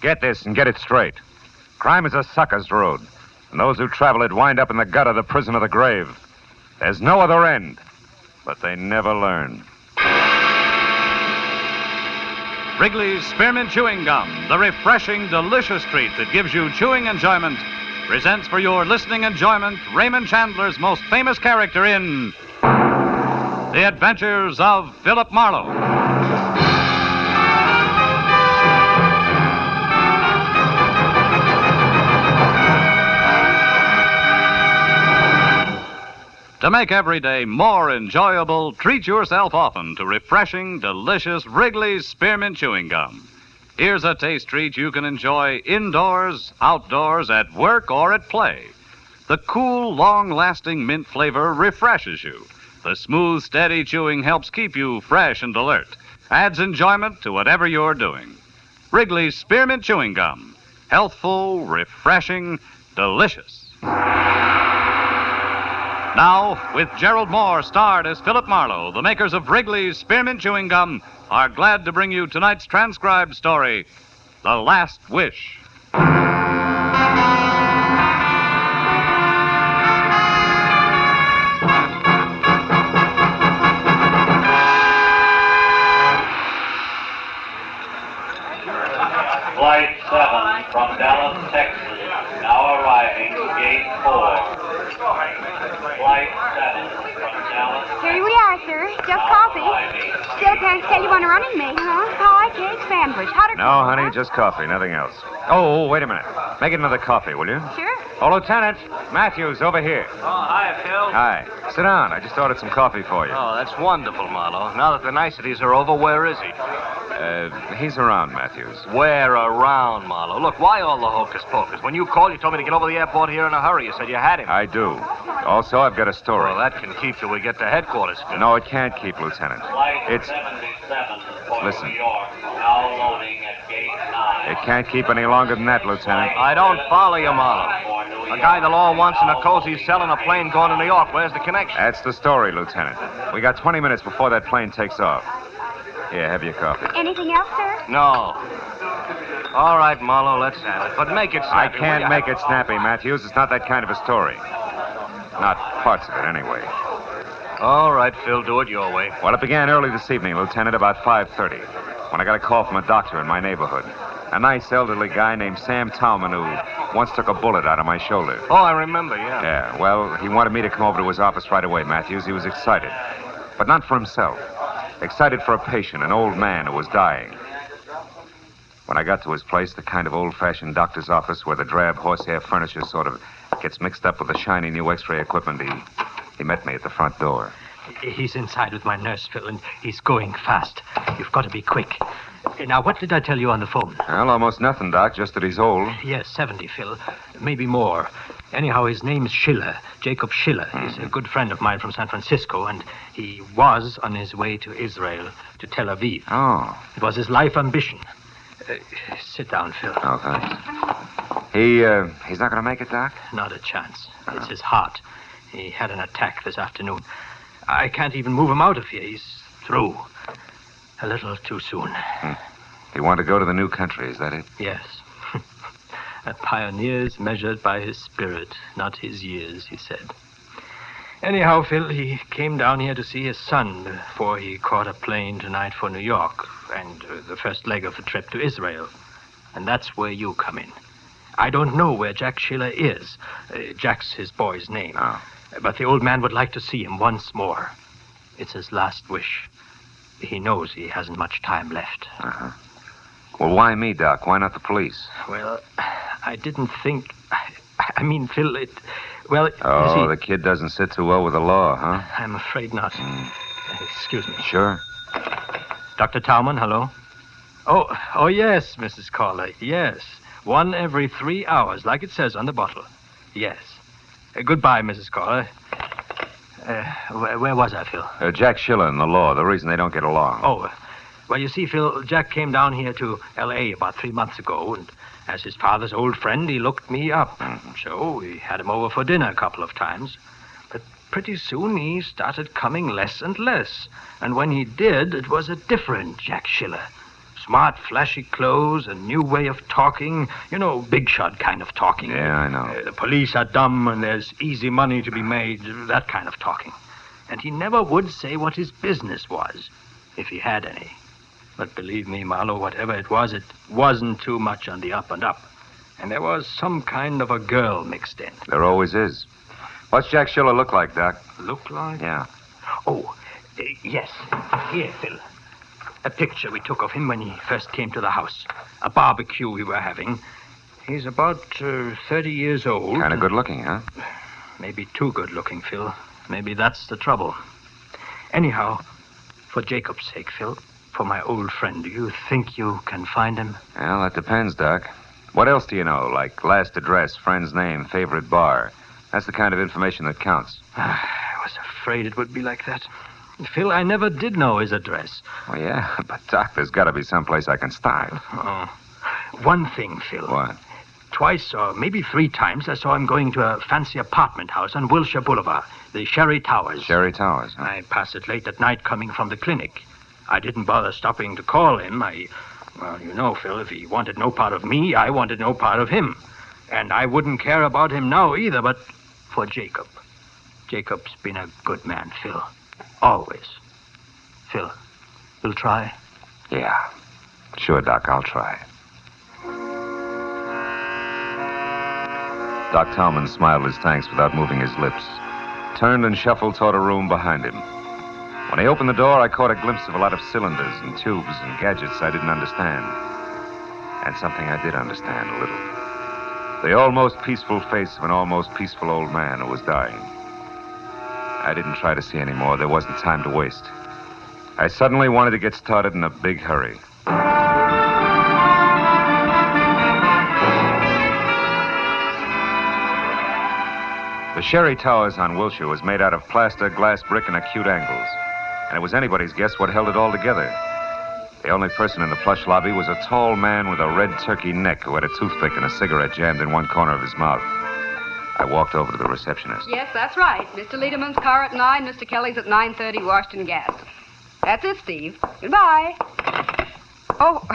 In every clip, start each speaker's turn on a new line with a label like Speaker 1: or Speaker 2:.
Speaker 1: Get this and get it straight. Crime is a sucker's road, and those who travel it wind up in the gutter, the prison of the grave. There's no other end, but they never learn.
Speaker 2: Wrigley's Spearmint Chewing Gum, the refreshing, delicious treat that gives you chewing enjoyment, presents for your listening enjoyment Raymond Chandler's most famous character in The Adventures of Philip Marlowe. To make every day more enjoyable, treat yourself often to refreshing, delicious Wrigley's Spearmint Chewing Gum. Here's a taste treat you can enjoy indoors, outdoors, at work, or at play. The cool, long-lasting mint flavor refreshes you. The smooth, steady chewing helps keep you fresh and alert. Adds enjoyment to whatever you're doing. Wrigley's Spearmint Chewing Gum. Healthful, refreshing, delicious. Now, with Gerald Mohr starred as Philip Marlowe, the makers of Wrigley's Spearmint Chewing Gum are glad to bring you tonight's transcribed story, The Last Wish.
Speaker 3: Flight 7 from Dallas, Texas, now arriving, gate 4. Flight 7 from Dallas.
Speaker 4: Here we are, sir. Just coffee. Still can't tell you on a running mate, huh? Pie, cake, sandwich. Hot or
Speaker 1: No,
Speaker 4: cold,
Speaker 1: honey,
Speaker 4: huh?
Speaker 1: just coffee, nothing else. Oh, wait a minute. Make it another coffee, will you?
Speaker 4: Sure.
Speaker 1: Oh, Lieutenant, Matthews, over here.
Speaker 5: Oh, hi, Phil.
Speaker 1: Hi. Sit down. I just ordered some coffee for you.
Speaker 5: Oh, that's wonderful, Marlowe. Now that the niceties are over, where is he?
Speaker 1: He's around, Matthews.
Speaker 5: Where around, Marlowe? Look, why all the hocus pocus? When you called, you told me to get over to the airport here in a hurry. You said you had him.
Speaker 1: I do. Also, I've got a story.
Speaker 5: Well, that can keep till we get to headquarters, Phil.
Speaker 1: No, it can't keep, Lieutenant.
Speaker 3: Flight
Speaker 1: It's...
Speaker 3: 77 for
Speaker 1: Listen.
Speaker 3: New York, now loading at gate 9.
Speaker 1: It can't keep any longer than that, Lieutenant.
Speaker 5: I don't follow you, Marlowe. A guy the law wants in a cozy cell on a plane going to New York. Where's the connection?
Speaker 1: That's the story, Lieutenant. We got 20 minutes before that plane takes off. Here, have your coffee.
Speaker 4: Anything else, sir?
Speaker 5: No. All right, Marlowe, let's have it. But make it
Speaker 1: I
Speaker 5: snappy.
Speaker 1: can't make it snappy, Matthews. It's not that kind of a story. Not parts of it, anyway.
Speaker 5: All right, Phil, do it your way.
Speaker 1: Well, it began early this evening, Lieutenant, about 5:30, when I got a call from a doctor in my neighborhood. A nice elderly guy named Sam Talman who once took a bullet out of my shoulder.
Speaker 5: Oh, I remember, yeah.
Speaker 1: Yeah, well, he wanted me to come over to his office right away, Matthews. He was excited. But not for himself. Excited for a patient, an old man who was dying. When I got to his place, the kind of old-fashioned doctor's office where the drab horsehair furniture sort of gets mixed up with the shiny new x-ray equipment, he met me at the front door.
Speaker 6: He's inside with my nurse, Phil, and he's going fast. You've got to be quick. Now, what did I tell you on the phone?
Speaker 1: Well, almost nothing, Doc, just that he's old.
Speaker 6: Yes, 70, Phil. Maybe more. Anyhow, his name's Schiller, Jacob Schiller. He's a good friend of mine from San Francisco, and he was on his way to Israel, to Tel Aviv.
Speaker 1: Oh.
Speaker 6: It was his life ambition. Sit down, Phil.
Speaker 1: Oh, thanks. He's not going to make it, Doc?
Speaker 6: Not a chance. It's his heart. He had an attack this afternoon. I can't even move him out of here. He's through. A little too soon.
Speaker 1: He wanted to go to the new country, is that it?
Speaker 6: Yes. A pioneer's measured by his spirit, not his years, he said. Anyhow, Phil, he came down here to see his son before he caught a plane tonight for New York and the first leg of the trip to Israel. And that's where you come in. I don't know where Jack Schiller is. Jack's his boy's name.
Speaker 1: Oh.
Speaker 6: But the old man would like to see him once more. It's his last wish. He knows he hasn't much time left.
Speaker 1: Uh-huh. Well, why me, Doc? Why not the police?
Speaker 6: Well, I didn't think... I mean, Phil, Well,
Speaker 1: Oh,
Speaker 6: you see,
Speaker 1: the kid doesn't sit too well with the law, huh?
Speaker 6: I'm afraid not. Excuse me.
Speaker 1: Sure.
Speaker 6: Dr. Talman, hello? Oh, yes, Mrs. Caller, yes. 1 every 3 hours, like it says on the bottle. Yes. Goodbye, Mrs. Caller. Where was I, Phil?
Speaker 1: Jack Schiller and the law, the reason they don't get along.
Speaker 6: Oh, well, you see, Phil, Jack came down here to L.A. about 3 months ago, and as his father's old friend, he looked me up. So we had him over for dinner a couple of times. But pretty soon he started coming less and less. And when he did, it was a different Jack Schiller. Smart, flashy clothes, a new way of talking. You know, big shot kind of talking.
Speaker 1: Yeah, I know.
Speaker 6: The police are dumb and there's easy money to be made. That kind of talking. And he never would say what his business was, if he had any. But believe me, Marlowe, whatever it wasn't too much on the up and up. And there was some kind of a girl mixed in.
Speaker 1: There always is. What's Jack Schiller look like, Doc?
Speaker 6: Look like?
Speaker 1: Yeah.
Speaker 6: Oh, yes. Here, Phil. A picture we took of him when he first came to the house. A barbecue we were having. He's about 30 years old.
Speaker 1: Kind of good looking, huh?
Speaker 6: Maybe too good looking, Phil. Maybe that's the trouble. Anyhow, for Jacob's sake, Phil, for my old friend, do you think you can find him?
Speaker 1: Well, that depends, Doc. What else do you know? Like last address, friend's name, favorite bar. That's the kind of information that counts.
Speaker 6: I was afraid it would be like that. Phil, I never did know his address.
Speaker 1: Oh, yeah, but Doc, there's got to be someplace I can start.
Speaker 6: Oh. One thing, Phil.
Speaker 1: What?
Speaker 6: Twice or maybe 3 times I saw him going to a fancy apartment house on Wilshire Boulevard, the Sherry Towers.
Speaker 1: Sherry Towers, huh?
Speaker 6: I passed it late at night coming from the clinic. I didn't bother stopping to call him. Well, you know, Phil, if he wanted no part of me, I wanted no part of him. And I wouldn't care about him now either, but for Jacob. Jacob's been a good man, Phil. Always. Phil, you'll try?
Speaker 1: Yeah. Sure, Doc, I'll try. Doc Talman smiled his thanks without moving his lips, turned and shuffled toward a room behind him. When he opened the door, I caught a glimpse of a lot of cylinders and tubes and gadgets I didn't understand. And something I did understand a little. The almost peaceful face of an almost peaceful old man who was dying. I didn't try to see any more. There wasn't time to waste. I suddenly wanted to get started in a big hurry. The Sherry Towers on Wilshire was made out of plaster, glass, brick, and acute angles. And it was anybody's guess what held it all together. The only person in the plush lobby was a tall man with a red turkey neck who had a toothpick and a cigarette jammed in one corner of his mouth. I walked over to the receptionist.
Speaker 7: Yes, that's right. Mr. Lederman's car at 9, Mr. Kelly's at 9:30, Washington Gas. That's it, Steve. Goodbye. Oh,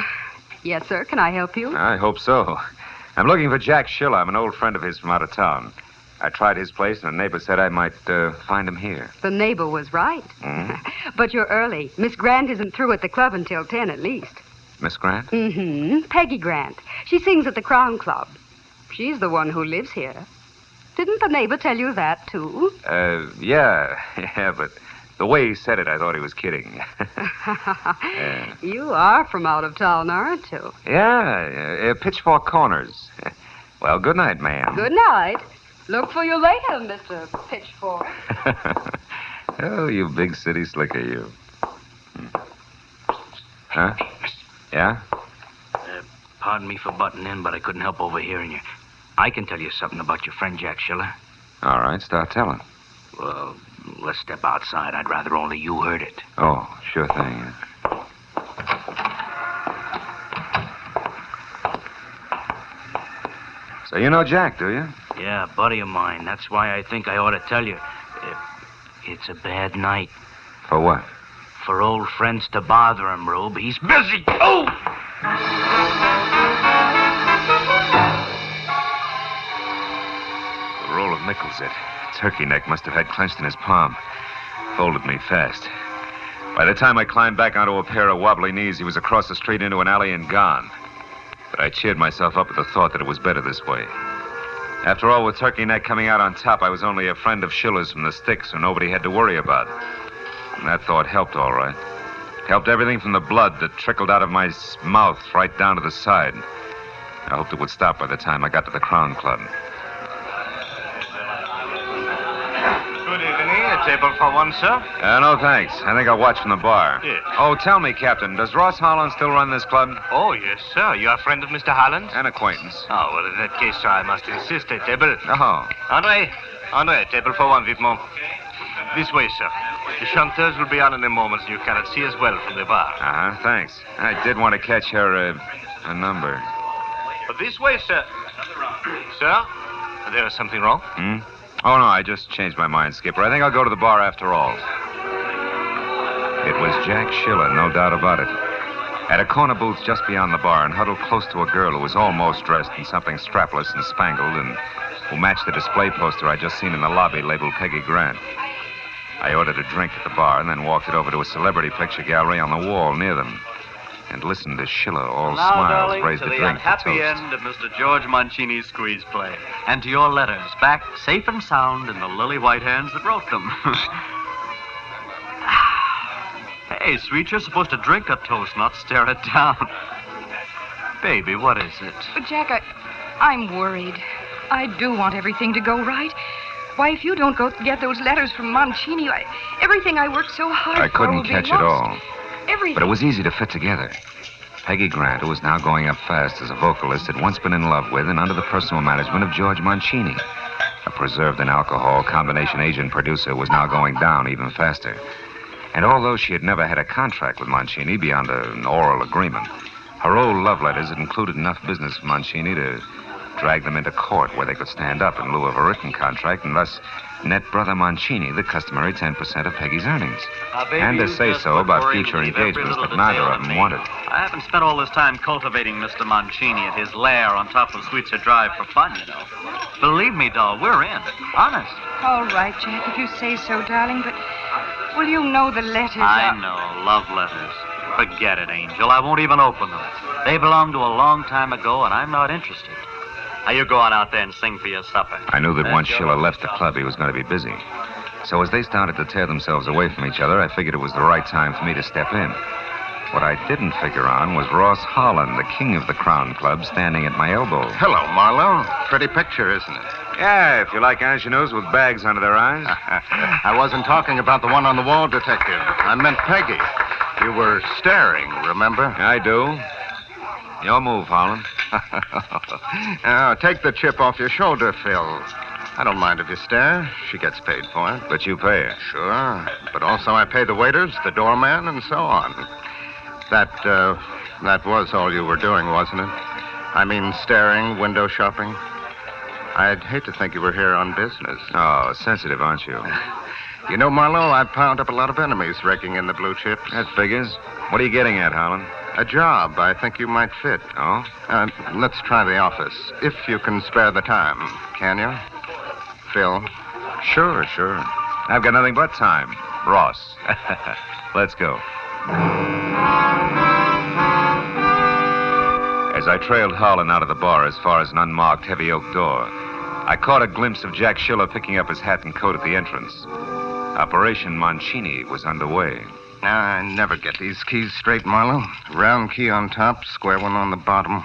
Speaker 7: yes, sir. Can I help you?
Speaker 1: I hope so. I'm looking for Jack Schiller. I'm an old friend of his from out of town. I tried his place, and a neighbor said I might find him here.
Speaker 7: The neighbor was right.
Speaker 1: Mm-hmm.
Speaker 7: But you're early. Miss Grant isn't through at the club until 10 at least.
Speaker 1: Miss Grant?
Speaker 7: Mm-hmm. Peggy Grant. She sings at the Crown Club. She's the one who lives here. Didn't the neighbor tell you that, too?
Speaker 1: Yeah, but the way he said it, I thought he was kidding.
Speaker 7: You are from out of town, aren't you?
Speaker 1: Yeah, Pitchfork Corners. Well, good night, ma'am.
Speaker 7: Good night. Look for you later, Mr. Pitchfork.
Speaker 1: Oh, you big city slicker, you. Huh? Yeah?
Speaker 5: Pardon me for butting in, but I couldn't help overhearing you. I can tell you something about your friend Jack Schiller.
Speaker 1: All right, start telling.
Speaker 5: Well, let's step outside. I'd rather only you heard it.
Speaker 1: Oh, sure thing. So you know Jack, do you?
Speaker 5: Yeah, a buddy of mine. That's why I think I ought to tell you. It's a bad night.
Speaker 1: For what?
Speaker 5: For old friends to bother him, Rube. He's busy. Oh!
Speaker 1: The roll of nickels, it. Turkey neck must have had clenched in his palm. Folded me fast. By the time I climbed back onto a pair of wobbly knees, he was across the street into an alley and gone. But I cheered myself up at the thought that it was better this way. After all, with Turkey Neck coming out on top, I was only a friend of Schiller's from the sticks, so nobody had to worry about. And that thought helped, all right. Helped everything from the blood that trickled out of my mouth right down to the side. I hoped it would stop by the time I got to the Crown Club.
Speaker 5: Good evening. A table for one, sir?
Speaker 1: No, thanks. I think I'll watch from the bar.
Speaker 5: Yes.
Speaker 1: Oh, tell me, Captain, does Ross Holland still run this club?
Speaker 5: Oh, yes, sir. You're a friend of Mr. Holland?
Speaker 1: An acquaintance.
Speaker 5: Oh, well, in that case, sir, I must insist. A table.
Speaker 1: Oh.
Speaker 5: Andre, a table for one, vivement. This way, sir. The chanteuse will be on in a moment, so you cannot see as well from the bar.
Speaker 1: Uh-huh, thanks. I did want to catch her, a number.
Speaker 5: But this way, sir. Sir, there is something wrong?
Speaker 1: Hmm? Oh, no, I just changed my mind, Skipper. I think I'll go to the bar after all. It was Jack Schiller, no doubt about it. At a corner booth just beyond the bar and huddled close to a girl who was almost dressed in something strapless and spangled and who matched the display poster I'd just seen in the lobby labeled Peggy Grant. I ordered a drink at the bar and then walked it over to a celebrity picture gallery on the wall near them and listened as Schiller, all
Speaker 8: now,
Speaker 1: smiles,
Speaker 8: darling,
Speaker 1: raised
Speaker 8: to
Speaker 1: the
Speaker 8: the
Speaker 1: drink to
Speaker 8: unhappy
Speaker 1: toast.
Speaker 8: end of Mr. George Mancini's squeeze play. And to your letters, back safe and sound in the lily white hands that wrote them. Hey, sweet, you're supposed to drink a toast, not stare it down. Baby, what is it?
Speaker 9: But, Jack, I'm worried. I do want everything to go right. Why, if you don't go get those letters from Mancini, everything I worked so hard
Speaker 1: I
Speaker 9: for
Speaker 1: couldn't
Speaker 9: will be
Speaker 1: catch it
Speaker 9: lost.
Speaker 1: all.
Speaker 9: Everything.
Speaker 1: But it was easy to fit together. Peggy Grant, who was now going up fast as a vocalist, had once been in love with and under the personal management of George Mancini. A preserved in alcohol combination agent producer was now going down even faster. And although she had never had a contract with Mancini beyond an oral agreement, her old love letters had included enough business with Mancini to drag them into court where they could stand up in lieu of a written contract and thus net Brother Mancini the customary 10% of Peggy's earnings.
Speaker 8: Baby,
Speaker 1: And to
Speaker 8: you
Speaker 1: say
Speaker 8: just
Speaker 1: so
Speaker 8: look
Speaker 1: about
Speaker 8: worried
Speaker 1: future
Speaker 8: to leave every
Speaker 1: engagements
Speaker 8: little
Speaker 1: that neither
Speaker 8: detail
Speaker 1: of
Speaker 8: to
Speaker 1: them
Speaker 8: me.
Speaker 1: wanted.
Speaker 8: I haven't spent all this time cultivating Mr. Mancini at his lair on top of Sweetser Drive for fun, you know. Believe me, doll, we're in. Honest.
Speaker 9: All right, Jack, if you say so, darling, but will you know the letters
Speaker 8: I
Speaker 9: are...
Speaker 8: know, love letters. Forget it, Angel. I won't even open them. They belong to a long time ago, and I'm not interested. Now, you go on out there and sing for your supper.
Speaker 1: I knew that
Speaker 8: That's
Speaker 1: once
Speaker 8: your
Speaker 1: Schiller
Speaker 8: own
Speaker 1: left the
Speaker 8: stuff.
Speaker 1: club, he was going to be busy. So as they started to tear themselves away from each other, I figured it was the right time for me to step in. What I didn't figure on was Ross Holland, the king of the Crown Club, standing at my elbow.
Speaker 10: Hello, Marlowe. Pretty picture, isn't it?
Speaker 1: Yeah, if you like ingenues with bags under their eyes.
Speaker 10: I wasn't talking about the one on the wall, Detective. I meant Peggy. You were staring, remember?
Speaker 1: I do. Your move, Holland.
Speaker 10: Now, take the chip off your shoulder, Phil. I don't mind if you stare. She gets paid for it.
Speaker 1: But you pay her.
Speaker 10: Sure. But also I pay the waiters, the doorman, and so on. That was all you were doing, wasn't it? I mean, staring, window shopping. I'd hate to think you were here on business.
Speaker 1: Oh, sensitive, aren't you?
Speaker 10: You know, Marlowe, I've piled up a lot of enemies raking in the blue chips.
Speaker 1: That figures. What are you getting at, Holland?
Speaker 10: A job I think you might fit.
Speaker 1: Oh?
Speaker 10: Let's try the office, if you can spare the time. Can you? Phil?
Speaker 1: Sure. I've got nothing but time. Ross. Let's go. As I trailed Holland out of the bar as far as an unmarked heavy oak door, I caught a glimpse of Jack Schiller picking up his hat and coat at the entrance. Operation Mancini was underway.
Speaker 10: I never get these keys straight, Marlowe. Round key on top, square one on the bottom.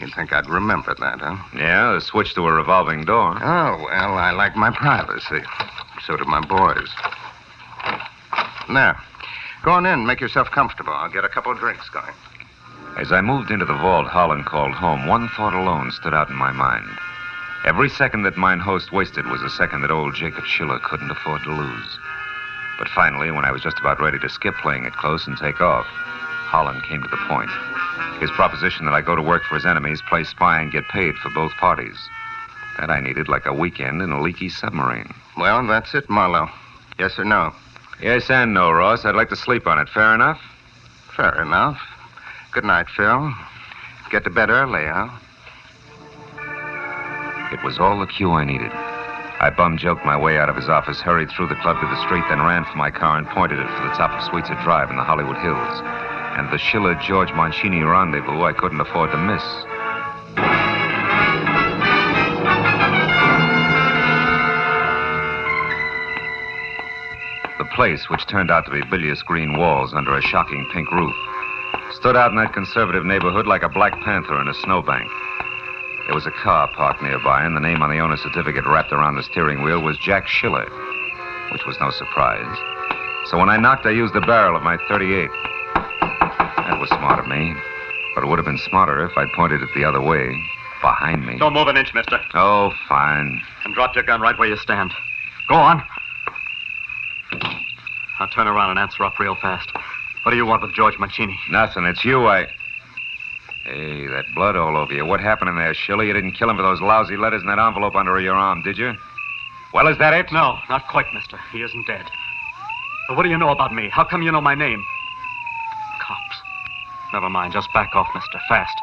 Speaker 10: You'd think I'd remember that, huh?
Speaker 1: Yeah, the switch to a revolving door.
Speaker 10: Oh, well, I like my privacy. So do my boys. There. Go on in, make yourself comfortable. I'll get a couple of drinks going.
Speaker 1: As I moved into the vault Holland called home, one thought alone stood out in my mind. Every second that mine host wasted was a second that old Jacob Schiller couldn't afford to lose. But finally, when I was just about ready to skip playing it close and take off, Holland came to the point. His proposition that I go to work for his enemies, play spy, and get paid for both parties. That I needed like a weekend in a leaky submarine.
Speaker 10: Well, that's it, Marlowe. Yes or no?
Speaker 1: Yes and no, Ross. I'd like to sleep on it. Fair enough?
Speaker 10: Fair enough. Good night, Phil. Get to bed early, huh?
Speaker 1: It was all the cue I needed. I bum-joked my way out of his office, hurried through the club to the street, then ran for my car and pointed it for the top of Sweetser Drive in the Hollywood Hills. And the Schiller-George Mancini rendezvous I couldn't afford to miss. The place, which turned out to be bilious green walls under a shocking pink roof, stood out in that conservative neighborhood like a black panther in a snowbank. There was a car parked nearby, and the name on the owner's certificate wrapped around the steering wheel was Jack Schiller, which was no surprise. So when I knocked, I used the barrel of my .38. That was smart of me, but it would have been smarter if I'd pointed it the other way, behind me.
Speaker 8: Don't move an inch, mister.
Speaker 1: Oh, fine.
Speaker 8: And drop your gun right where you stand. Go on. Now turn around and answer up real fast. What do you want with George Mancini?
Speaker 1: Nothing. It's you, Hey, that blood all over you. What happened in there, Schiller? You didn't kill him for those lousy letters in that envelope under your arm, did you? Well, is that it?
Speaker 8: No, not quite, mister. He isn't dead. But what do you know about me? How come you know my name? Cops. Never mind. Just back off, mister. Fast.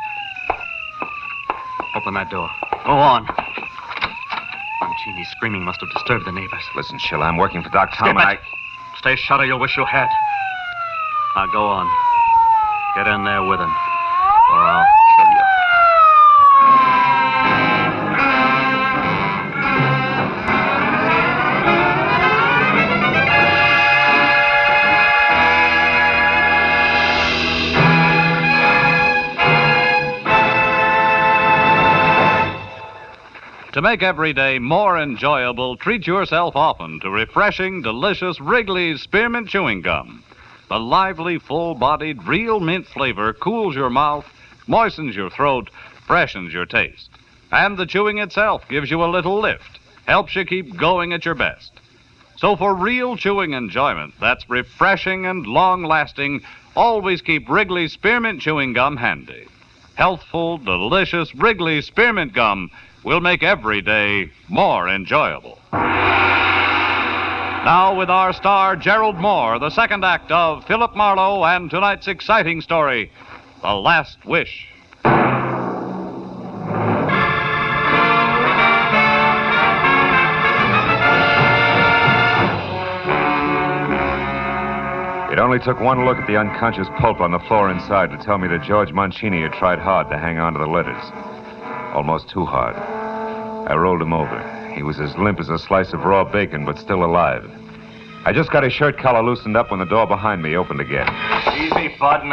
Speaker 8: Open that door. Go on. Mancini's screaming must have disturbed the neighbors.
Speaker 1: Listen, Sheila, I'm working for Doc
Speaker 8: Skip
Speaker 1: Talman.
Speaker 8: it. Stay shut or you'll wish you had. Now go on. Get in there with him, or I'll kill you.
Speaker 2: To make every day more enjoyable, treat yourself often to refreshing, delicious Wrigley's Spearmint Chewing Gum. The lively, full-bodied, real mint flavor cools your mouth, moistens your throat, freshens your taste. And the chewing itself gives you a little lift, helps you keep going at your best. So for real chewing enjoyment that's refreshing and long-lasting, always keep Wrigley's Spearmint Chewing Gum handy. Healthful, delicious Wrigley's Spearmint Gum will make every day more enjoyable. Now with our star, Gerald Mohr, the second act of Philip Marlowe and tonight's exciting story, The Last Wish.
Speaker 1: It only took one look at the unconscious pulp on the floor inside to tell me that George Mancini had tried hard to hang on to the letters. Almost too hard. I rolled him over. He was as limp as a slice of raw bacon, but still alive. I just got his shirt collar loosened up when the door behind me opened again.
Speaker 5: Easy, bud.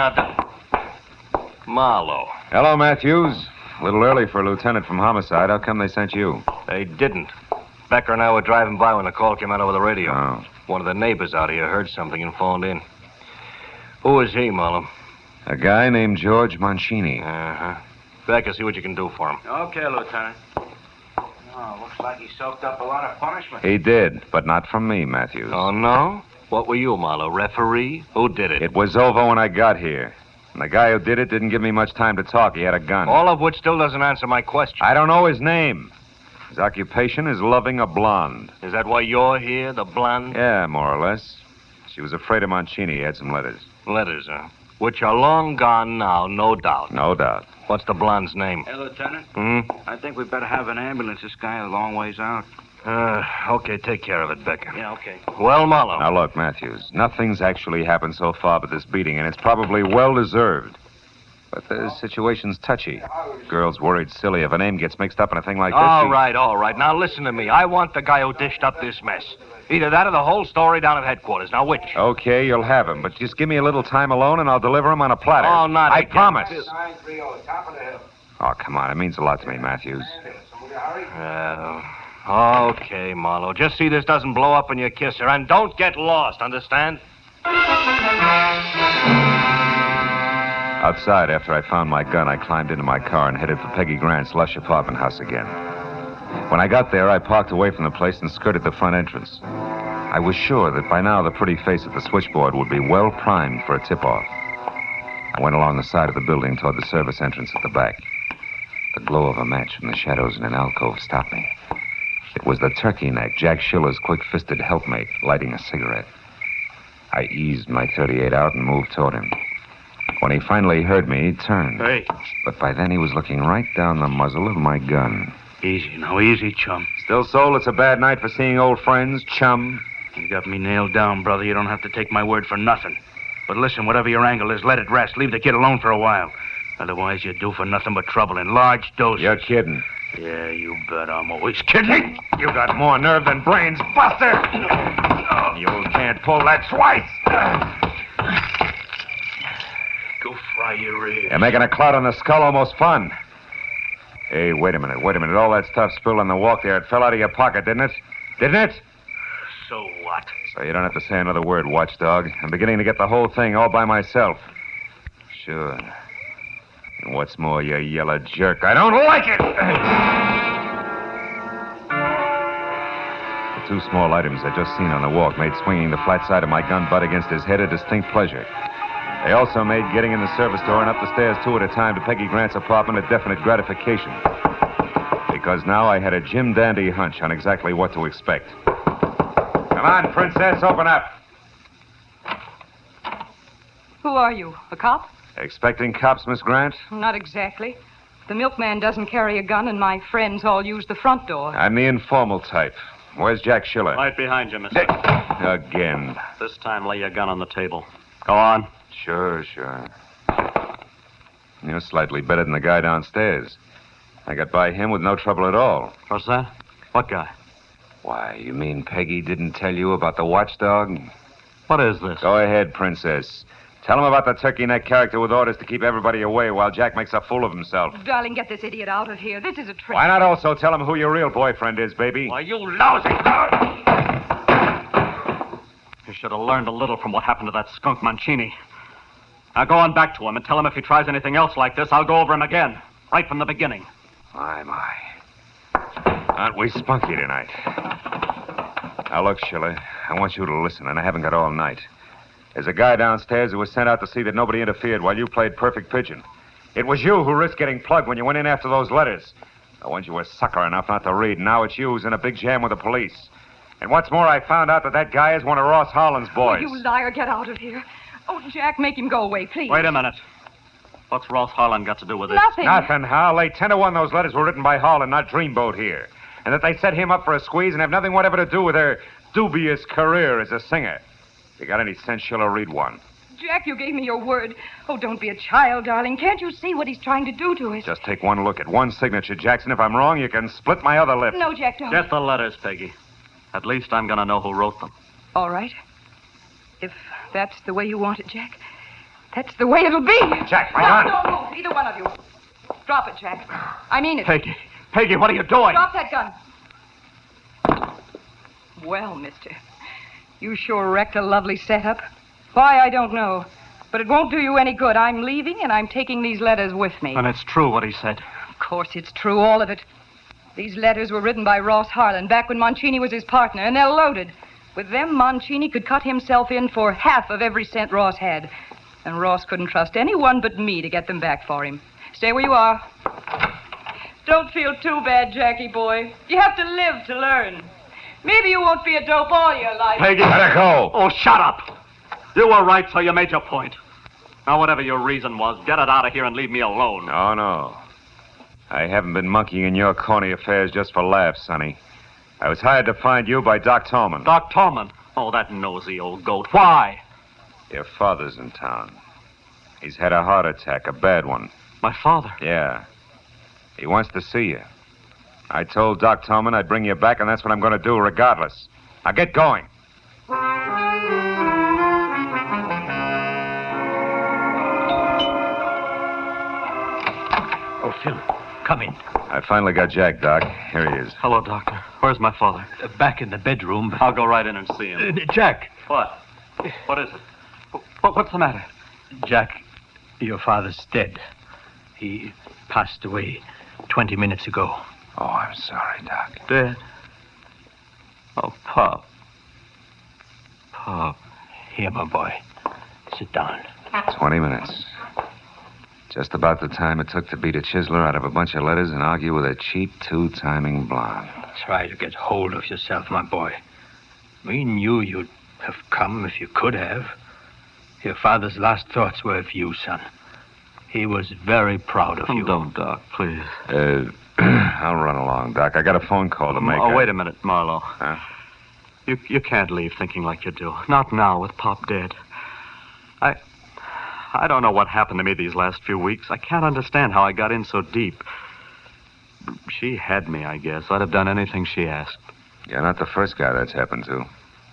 Speaker 5: Marlowe.
Speaker 1: Hello, Matthews. A little early for a lieutenant from Homicide. How come they sent you?
Speaker 5: They didn't. Becker and I were driving by when the call came out over the radio.
Speaker 1: Oh.
Speaker 5: One of the neighbors out here heard something and phoned in. Who is he, Marlowe?
Speaker 1: A guy named George Mancini.
Speaker 5: Uh-huh. Becker, see what you can do for him.
Speaker 11: Okay, Lieutenant. Oh, looks like he soaked up a lot of punishment.
Speaker 1: He did, but not from me, Matthews.
Speaker 5: Oh, no? What were you, Marlowe? Referee? Who did it?
Speaker 1: It was over when I got here. And the guy who did it didn't give me much time to talk. He had a gun.
Speaker 5: All of which still doesn't answer my question.
Speaker 1: I don't know his name. His occupation is loving a blonde.
Speaker 5: Is that why you're here, the blonde?
Speaker 1: Yeah, more or less. She was afraid of Mancini. He had some letters.
Speaker 5: Letters, huh? Which are long gone now, no doubt.
Speaker 1: No doubt.
Speaker 5: What's the blonde's name?
Speaker 11: Hey, Lieutenant.
Speaker 5: Hmm?
Speaker 11: I think we better have an ambulance. This guy a long ways out.
Speaker 5: Okay, take care of it, Becker.
Speaker 11: Yeah, okay.
Speaker 5: Well, Marlowe.
Speaker 1: Now, look, Matthews, nothing's actually happened so far but this beating, and it's probably well-deserved. But the situation's touchy. Girl's worried silly if a name gets mixed up in a thing like this.
Speaker 5: All right. Now, listen to me. I want the guy who dished up this mess. Either that or the whole story down at headquarters. Now, which?
Speaker 1: Okay, you'll have him, but just give me a little time alone and I'll deliver him on a platter.
Speaker 5: Oh, not
Speaker 1: I
Speaker 5: again.
Speaker 1: promise.
Speaker 11: 930, top of the hill.
Speaker 1: Oh, come on. It means a lot to me, Matthews.
Speaker 5: Okay, Marlowe. Just see this doesn't blow up when you kiss her. And don't get lost, understand?
Speaker 1: Outside, after I found my gun, I climbed into my car and headed for Peggy Grant's lush apartment house again. When I got there, I parked away from the place and skirted the front entrance. I was sure that by now the pretty face at the switchboard would be well primed for a tip-off. I went along the side of the building toward the service entrance at the back. The glow of a match from the shadows in an alcove stopped me. It was the turkey neck, Jack Schiller's quick-fisted helpmate, lighting a cigarette. I eased my .38 out and moved toward him. When he finally heard me, he turned.
Speaker 11: Hey.
Speaker 1: But by then he was looking right down the muzzle of my gun.
Speaker 11: Easy, now, easy, chum.
Speaker 1: Still, Soul, it's a bad night for seeing old friends, chum.
Speaker 11: You got me nailed down, brother. You don't have to take my word for nothing. But listen, whatever your angle is, let it rest. Leave the kid alone for a while. Otherwise, you do for nothing but trouble in large doses.
Speaker 1: You're kidding.
Speaker 11: Yeah, you bet I'm always kidding.
Speaker 1: You got more nerve than brains, Buster! You can't pull that twice!
Speaker 11: Go fry your ears.
Speaker 1: You're making a cloud on the skull almost fun. Hey, wait a minute. All that stuff spilled on the walk there, it fell out of your pocket, didn't it? Didn't it?
Speaker 11: So what?
Speaker 1: So you don't have to say another word, watchdog. I'm beginning to get the whole thing all by myself. Sure. And what's more, you yellow jerk, I don't like it! The two small items I'd just seen on the walk made swinging the flat side of my gun butt against his head a distinct pleasure. They also made getting in the service door and up the stairs two at a time to Peggy Grant's apartment a definite gratification. Because now I had a Jim Dandy hunch on exactly what to expect. Come on, princess, open up.
Speaker 9: Who are you? A cop?
Speaker 1: Expecting cops, Miss Grant?
Speaker 9: Not exactly. The milkman doesn't carry a gun, and my friends all use the front door.
Speaker 1: I'm the informal type. Where's Jack Schiller?
Speaker 8: Right behind you, mister.
Speaker 1: Again.
Speaker 8: This time, lay your gun on the table. Go on.
Speaker 1: Sure. You're slightly better than the guy downstairs. I got by him with no trouble at all.
Speaker 8: What's that? What guy?
Speaker 1: Why, you mean Peggy didn't tell you about the watchdog?
Speaker 8: What is this?
Speaker 1: Go ahead, Princess. Tell him about the turkey neck character with orders to keep everybody away while Jack makes a fool of himself.
Speaker 9: Darling, get this idiot out of here. This is a trick.
Speaker 1: Why not also tell him who your real boyfriend is, baby?
Speaker 8: Why, you lousy... You should have learned a little from what happened to that skunk Mancini. Now go on back to him and tell him if he tries anything else like this, I'll go over him again. Right from the beginning.
Speaker 1: My. Aren't we spunky tonight? Now, look, Schiller, I want you to listen, and I haven't got all night. There's a guy downstairs who was sent out to see that nobody interfered while you played perfect pigeon. It was you who risked getting plugged when you went in after those letters. I want you were sucker enough not to read. Now it's you who's in a big jam with the police. And what's more, I found out that guy is one of Ross Holland's boys.
Speaker 9: Oh, you liar, get out of here. Oh, Jack, make him go away, please.
Speaker 8: Wait a minute. What's Ross Holland got to do with this?
Speaker 9: Nothing,
Speaker 1: Hal. They 10-1 those letters were written by Holland, not Dreamboat here. And that they set him up for a squeeze and have nothing whatever to do with their dubious career as a singer. If you got any sense, Schiller, read one.
Speaker 9: Jack, you gave me your word. Oh, don't be a child, darling. Can't you see what he's trying to do to us?
Speaker 1: Just take one look at one signature, Jackson. If I'm wrong, you can split my other lip.
Speaker 9: No, Jack, don't.
Speaker 8: Get the letters, Peggy. At least I'm going to know who wrote them.
Speaker 9: All right. If that's the way you want it, Jack, that's the way it'll be.
Speaker 1: Jack, my gun.
Speaker 9: Don't move, either one of you. Drop it, Jack. I mean it.
Speaker 8: Peggy, what are you doing?
Speaker 9: Drop that gun. Well, mister, you sure wrecked a lovely setup. Why, I don't know. But it won't do you any good. I'm leaving, and I'm taking these letters with me.
Speaker 8: And it's true what he said.
Speaker 9: Of course it's true, all of it. These letters were written by Ross Harlan back when Mancini was his partner, and they're loaded. With them, Mancini could cut himself in for half of every cent Ross had. And Ross couldn't trust anyone but me to get them back for him. Stay where you are. Don't feel too bad, Jackie boy. You have to live to learn. Maybe you won't be a dope all your life.
Speaker 8: Peggy,
Speaker 1: let her go.
Speaker 8: Oh, shut up. You were right, so you made your point. Now, whatever your reason was, get it out of here and leave me alone.
Speaker 1: No. I haven't been monkeying in your corny affairs just for laughs, Sonny. I was hired to find you by Doc Talman.
Speaker 8: Doc Talman? Oh, that nosy old goat. Why?
Speaker 1: Your father's in town. He's had a heart attack, a bad one.
Speaker 8: My father?
Speaker 1: Yeah. He wants to see you. I told Doc Talman I'd bring you back, and that's what I'm going to do regardless. Now get going.
Speaker 6: Oh, Phil, come in.
Speaker 1: I finally got Jack, Doc. Here he is.
Speaker 8: Hello, Doctor. Where's my father?
Speaker 6: Back in the bedroom.
Speaker 8: I'll go right in and see him.
Speaker 6: Jack.
Speaker 8: What? What is it? What's the matter?
Speaker 6: Jack, your father's dead. He passed away 20 minutes ago.
Speaker 1: Oh, I'm sorry, Doc.
Speaker 8: Dead? Oh, Pop. Pop.
Speaker 6: Here, my boy. Sit down.
Speaker 1: 20 minutes. Just about the time it took to beat a chiseler out of a bunch of letters and argue with a cheap two-timing blonde.
Speaker 6: Try to get hold of yourself, my boy. We knew you'd have come if you could have. Your father's last thoughts were of you, son. He was very proud of you.
Speaker 8: Don't, Doc, please.
Speaker 1: I'll run along, Doc. I got a phone call to make.
Speaker 8: Oh, wait a minute, Marlowe.
Speaker 1: Huh?
Speaker 8: You can't leave thinking like you do. Not now, with Pop dead. I don't know what happened to me these last few weeks. I can't understand how I got in so deep. She had me, I guess. I'd have done anything she asked.
Speaker 1: You're not the first guy that's happened to.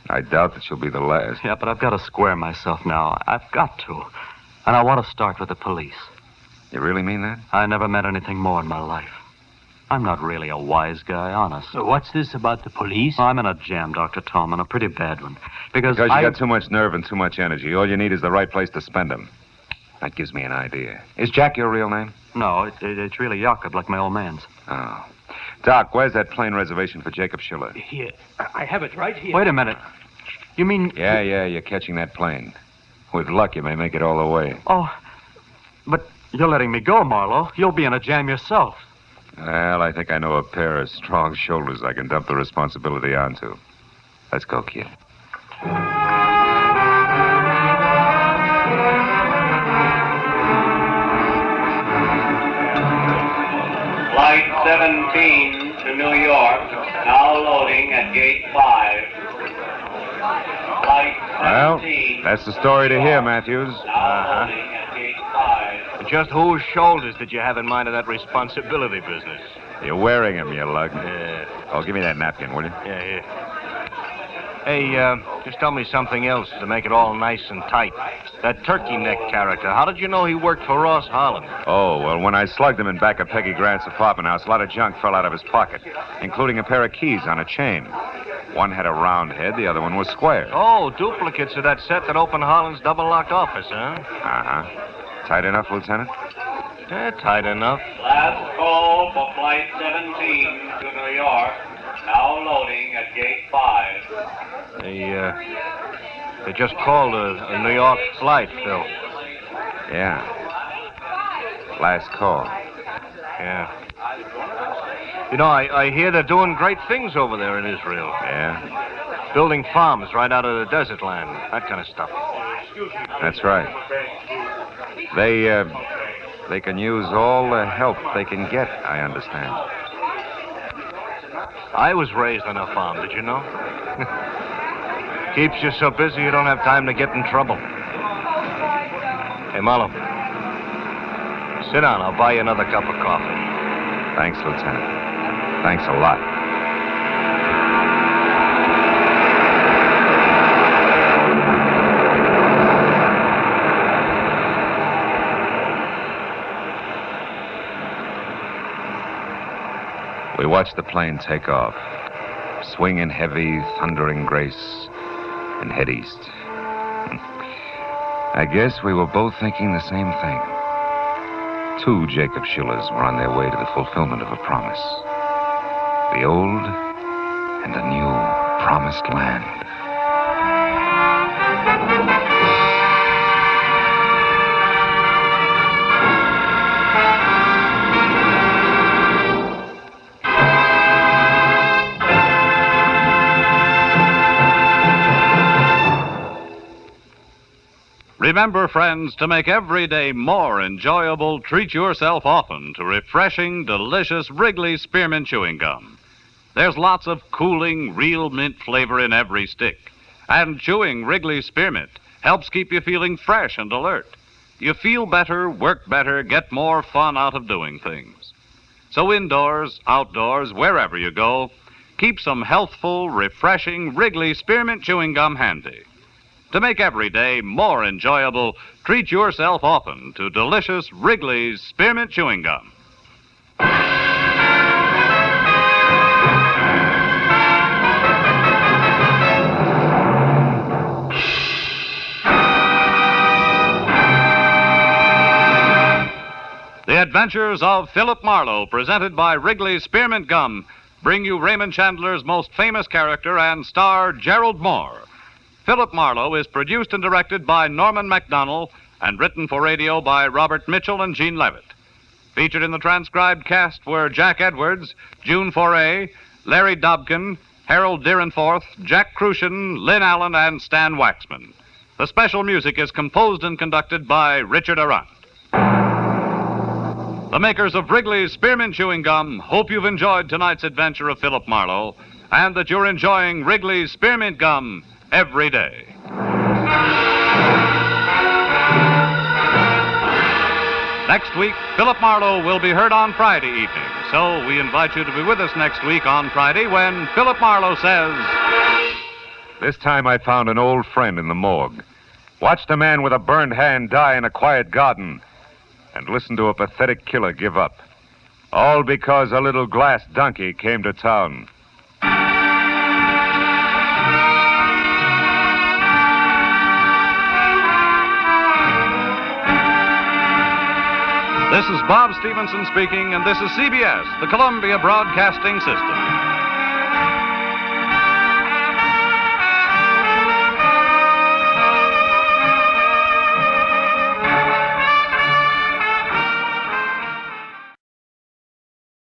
Speaker 1: I doubt that you'll be the last.
Speaker 8: Yeah, but I've got to square myself now. I've got to. And I want to start with the police.
Speaker 1: You really mean that?
Speaker 8: I never met anything more in my life. I'm not really a wise guy, honest.
Speaker 6: So what's this about the police?
Speaker 8: I'm in a jam, Dr. Talman, a pretty bad one. Because
Speaker 1: you got too much nerve and too much energy. All you need is the right place to spend them. That gives me an idea. Is Jack your real name?
Speaker 8: No, it's really Jakob, like my old man's.
Speaker 1: Oh. Doc, where's that plane reservation for Jacob Schiller?
Speaker 6: Here. I have it right here.
Speaker 8: Wait a minute. You mean...
Speaker 1: Yeah, you're catching that plane. With luck, you may make it all the way.
Speaker 8: Oh, but you're letting me go, Marlowe. You'll be in a jam yourself.
Speaker 1: Well, I think I know a pair of strong shoulders I can dump the responsibility onto. Let's go, kid.
Speaker 3: 17 to New York, now loading at gate 5. Flight 17.
Speaker 1: Well, that's the story to hear, Matthews.
Speaker 3: Now loading at gate 5.
Speaker 5: Just whose shoulders did you have in mind of that responsibility business?
Speaker 1: You're wearing him, you lug.
Speaker 5: Yeah.
Speaker 1: Oh, give me that napkin, will you?
Speaker 5: Yeah, here. Hey, just tell me something else to make it all nice and tight. That turkey neck character, how did you know he worked for Ross Holland?
Speaker 1: Oh, well, when I slugged him in back of Peggy Grant's apartment house, a lot of junk fell out of his pocket, including a pair of keys on a chain. One had a round head, the other one was square.
Speaker 5: Oh, duplicates of that set that opened Holland's double-locked office, huh?
Speaker 1: Uh-huh. Tight enough, Lieutenant?
Speaker 5: Yeah, tight enough.
Speaker 3: Last call for Flight 17 to New York, now loading at gate 5.
Speaker 5: They just called a New York flight, Phil.
Speaker 1: Yeah. Last call.
Speaker 5: Yeah. You know, I hear they're doing great things over there in Israel.
Speaker 1: Yeah?
Speaker 5: Building farms right out of the desert land, that kind of stuff.
Speaker 1: That's right. They can use all the help they can get, I understand.
Speaker 5: I was raised on a farm, did you know? Keeps you so busy you don't have time to get in trouble. Hey, Marlowe. Sit down. I'll buy you another cup of coffee.
Speaker 1: Thanks, Lieutenant. Thanks a lot. We watched the plane take off, swing in heavy, thundering grace, and head east. I guess we were both thinking the same thing. Two Jacob Schillers were on their way to the fulfillment of a promise. The old and a new promised land.
Speaker 2: Remember, friends, to make every day more enjoyable, treat yourself often to refreshing, delicious Wrigley Spearmint Chewing Gum. There's lots of cooling, real mint flavor in every stick. And chewing Wrigley Spearmint helps keep you feeling fresh and alert. You feel better, work better, get more fun out of doing things. So indoors, outdoors, wherever you go, keep some healthful, refreshing Wrigley Spearmint Chewing Gum handy. To make every day more enjoyable, treat yourself often to delicious Wrigley's Spearmint Chewing Gum. The Adventures of Philip Marlowe, presented by Wrigley's Spearmint Gum, bring you Raymond Chandler's most famous character and star, Gerald Mohr. Philip Marlowe is produced and directed by Norman MacDonald and written for radio by Robert Mitchell and Gene Levitt. Featured in the transcribed cast were Jack Edwards, June Foray, Larry Dobkin, Harold Deerenforth, Jack Crucian, Lynn Allen, and Stan Waxman. The special music is composed and conducted by Richard Arant. The makers of Wrigley's Spearmint Chewing Gum hope you've enjoyed tonight's adventure of Philip Marlowe and that you're enjoying Wrigley's Spearmint Gum every day. Next week, Philip Marlowe will be heard on Friday evening, so we invite you to be with us next week on Friday when Philip Marlowe says...
Speaker 1: This time I found an old friend in the morgue. Watched a man with a burned hand die in a quiet garden and listened to a pathetic killer give up. All because a little glass donkey came to town.
Speaker 2: This is Bob Stevenson speaking, and this is CBS, the Columbia Broadcasting System.